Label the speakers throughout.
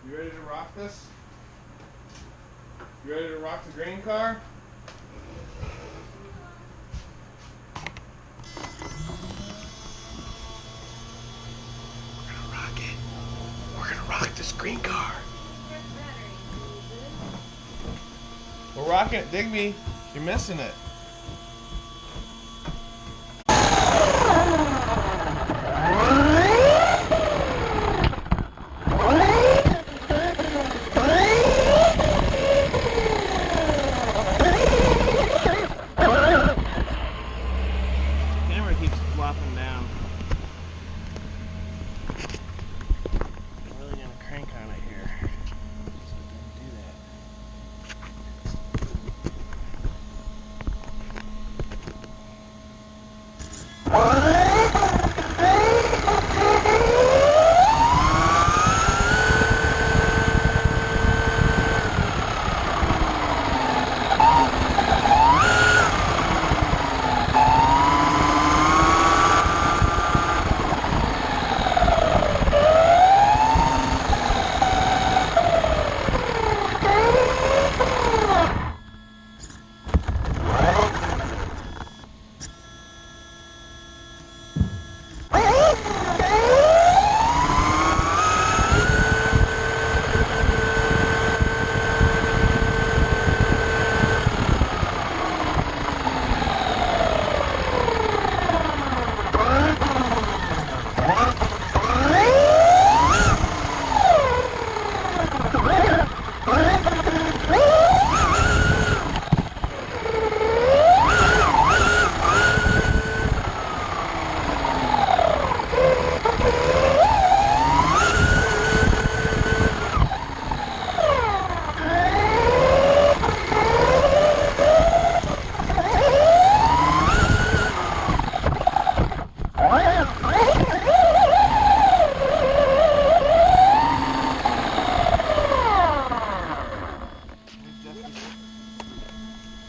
Speaker 1: You ready to rock this? You ready to rock the grain car? We're gonna rock it. We're gonna rock this green car. We're rocking it, Digby. You're missing it.
Speaker 2: Flopping down. I'm really gonna crank on it here. So don't do that.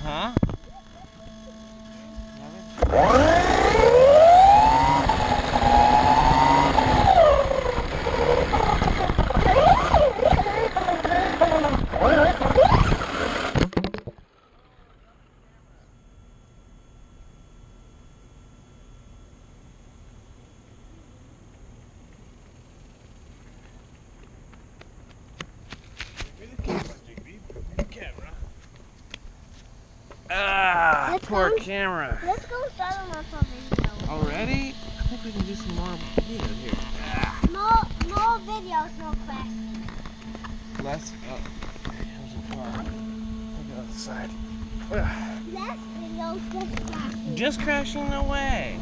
Speaker 2: Huh? Ah, poor camera.
Speaker 3: Let's go start on our video.
Speaker 2: Already? I think we can do some more videos here. Ah.
Speaker 3: More videos, no crashing.
Speaker 2: Less? Oh, there's a car. Look at the side.
Speaker 3: Less videos, just crashing.
Speaker 2: Just crashing? No way.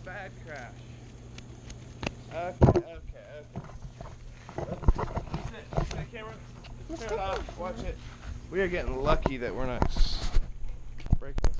Speaker 2: Bad crash. Okay. See that camera? Turn it off. Watch it. We are getting lucky that we're not